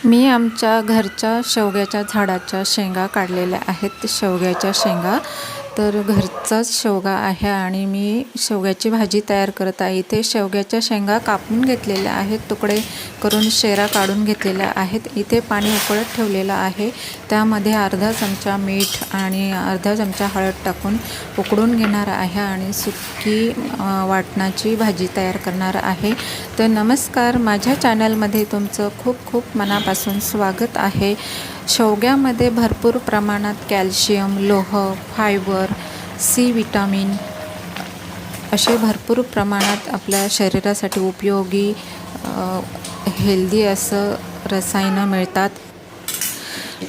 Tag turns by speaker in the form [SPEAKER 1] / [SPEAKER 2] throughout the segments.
[SPEAKER 1] मी आमच्या घरच्या शेवग्याच्या झाडाच्या शेंगा काढलेल्या आहेत. शेवग्याच्या शेंगा तर घरचाच शेवगा आहे आणि मी शेवग्याची भाजी तयार करत आहे. इथे शेवग्याच्या शेंगा कापून घेतलेल्या आहेत, तुकडे करून शेरा काढून घेतलेल्या आहेत. इथे पाणी उकळत ठेवलेलं आहे, त्यामध्ये अर्धा चमचा मीठ आणि अर्धा चमचा हळद टाकून उकडून घेणार आहे आणि सुकी वाटणाची भाजी तयार करणार आहे. तर नमस्कार, माझ्या चॅनलमध्ये तुमचं खूप खूप मनापासून स्वागत आहे. शेवग्यामध्ये भरपूर प्रमाणात कॅल्शियम, लोह, फायबर, सी विटामिन असे भरपूर प्रमाणात आपल्या शरीरासाठी उपयोगी हेल्दी असं रसायनं मिळतात.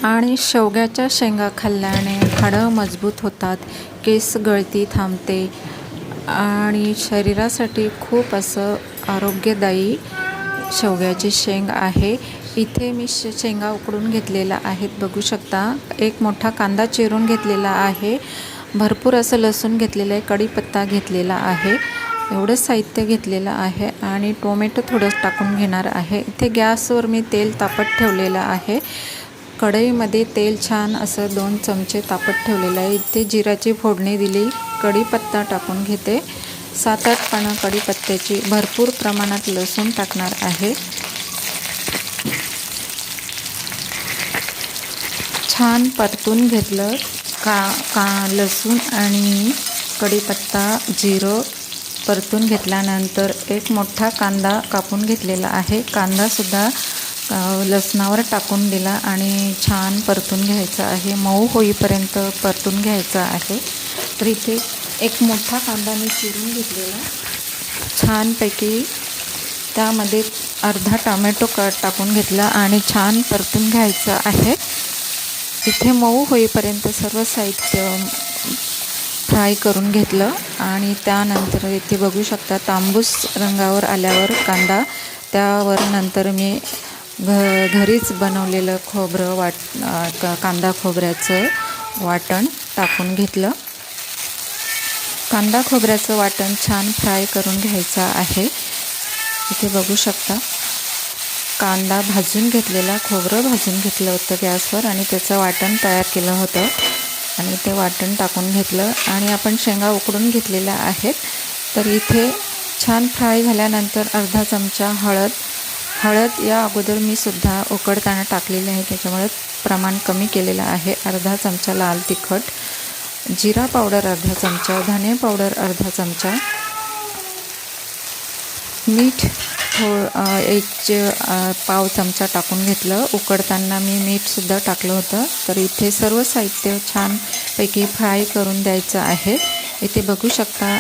[SPEAKER 1] आणि शेवग्याच्या शेंगा खाल्ल्याने हाडं मजबूत होतात, केस गळती थांबते आणि शरीरासाठी खूप असं आरोग्यदायी शेवग्याची शेंग आहे. इथे मी शेंगा उकडून घेतलेला आहेत, बघू शकता. एक मोठा कांदा चिरून घेतलेला आहे, भरपूर असं लसूण घेतलेलं आहे, कढीपत्ता घेतलेला आहे, एवढं साहित्य घेतलेलं आहे आणि टोमॅटो थोडं टाकून घेणार आहे. इथे गॅसवर मी तेल तापत ठेवलेलं आहे. कढईमध्ये तेल छान असं 2 चमचे तापत ठेवलेलं आहे. इथे जिऱ्याची फोडणी दिली, कढीपत्ता टाकून घेते, 7-8 पानं कढीपत्त्याची, भरपूर प्रमाणात लसूण टाकणार आहे. छान परतून घेतलं लसूण आणि कढीपत्ता, जिरं परतून घेतल्यानंतर एक मोठा कांदा कापून घेतलेला आहे, कांदासुद्धा लसणावर टाकून दिला आणि छान परतून घ्यायचं आहे, मऊ होईपर्यंत परतून घ्यायचं आहे. तर इथे एक मोठा कांदा मी चिरून घेतलेला छानपैकी, त्यामध्ये अर्धा टोमॅटो टाकून घेतला आणि छान परतून घ्यायचं आहे. इथे मऊ होईपर्यंत सर्व साहित्य फ्राय करून घेतलं आणि त्यानंतर इथे बघू शकता तांबूस रंगावर आल्यावर कांदा, त्यावर नंतर मी घरीच बनवलेलं कांदा खोबऱ्याचं वाटण टाकून घेतलं. कांदा खोबऱ्याचं वाटण छान फ्राय करून घ्यायचं आहे. इथे बघू शकता कांदा भाजून घेतलेला, खोबरं भाजून घेतलं होतं गॅसवर आणि त्याचं वाटण तयार केलं होतं आणि ते वाटण टाकून घेतलं आणि आपण शेंगा उकडून घेतलेल्या आहेत. तर इथे छान फ्राय झाल्यानंतर अर्धा चमचा हळद या अगोदर मी सुद्धा उकडताना टाकलेली आहे, त्याच्यामुळे प्रमाण कमी केलेलं आहे. अर्धा चमचा लाल तिखट, जिरा पावडर अर्धा चमचा, धने पावडर अर्धा चमचा, मीठ पाव चमचा टाकून घेतलं. उकडताना मी मीठसुद्धा टाकलं होतं. तर इथे सर्व साहित्य छानपैकी फ्राय करून द्यायचं आहे. इथे बघू शकता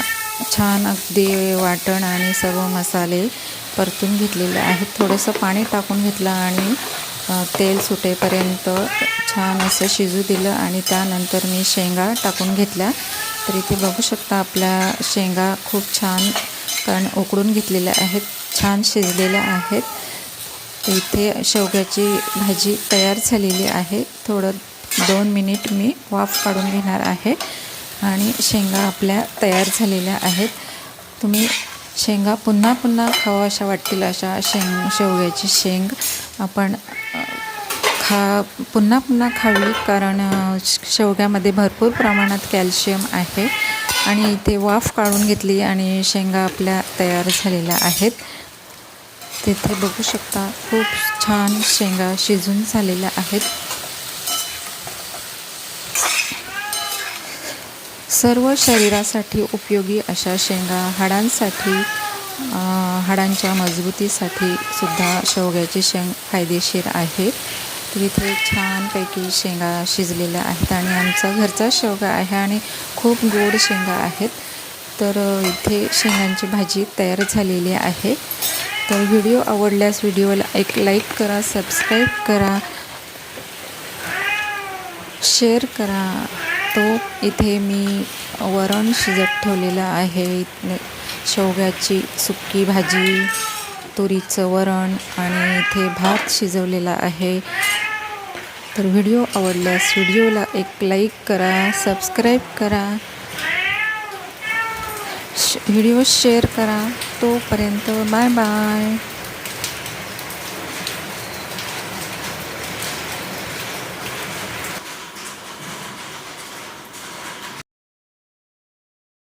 [SPEAKER 1] छान अगदी वाटण आणि सर्व मसाले परतून घेतलेले आहेत. थोडंसं पाणी टाकून घेतलं आणि तेल सुटेपर्यंत छान असं शिजू दिलं आणि त्यानंतर मी शेंगा टाकून घेतल्या. तर इथे बघू शकता आपल्या शेंगा खूप छान, कारण उकडून घेतलेल्या आहेत, छान शिजलेल्या आहेत. इथे शेवग्याची भाजी तयार झालेली आहे. थोडं 2 मिनिट मी वाफ काढून घेणार आहे आणि शेंगा आपल्या तयार झालेल्या आहेत. तुम्ही शेंगा पुन्हा पुन्हा खावा अशा वाटतील अशा शेवग्याची शेंग आपण पुन्हा पुन्हा खावी, कारण शेवग्यामध्ये भरपूर प्रमाणात कॅल्शियम आहे. आणि इथे वाफ काढून घेतली आणि शेंगा आपल्या तयार झालेल्या आहेत. तिथे बघू शकता खूप छान शेंगा शिजून झालेल्या आहेत. सर्व शरीरासाठी उपयोगी अशा शेंगा, हाडांच्या मजबूतीसाठी सुद्धा शेवग्याची शेंग फायदेशीर आहे. तर इथे छानपैकी शेंगा शिजलेल्या आहेत आणि आमचा घरचा शेवगा आहे आणि खूप गोड शेंगा आहेत. तर इथे शेंगांची भाजी तयार झालेली आहे. तर व्हिडिओ आवडल्यास व्हिडिओला एक लाईक करा, सबस्क्राईब करा, शेअर करा. तो इथे मी वरण शिजत ठेवलेलं आहे, शेवग्याची सुकी भाजी, तुरीचं वरण आणि इथे भात शिजवलेला आहे. तर व्हिडिओ आवडल्यास व्हिडिओला एक लाईक करा, सबस्क्राईब करा, व्हिडिओ शेअर करा. तोपर्यंत बाय बाय.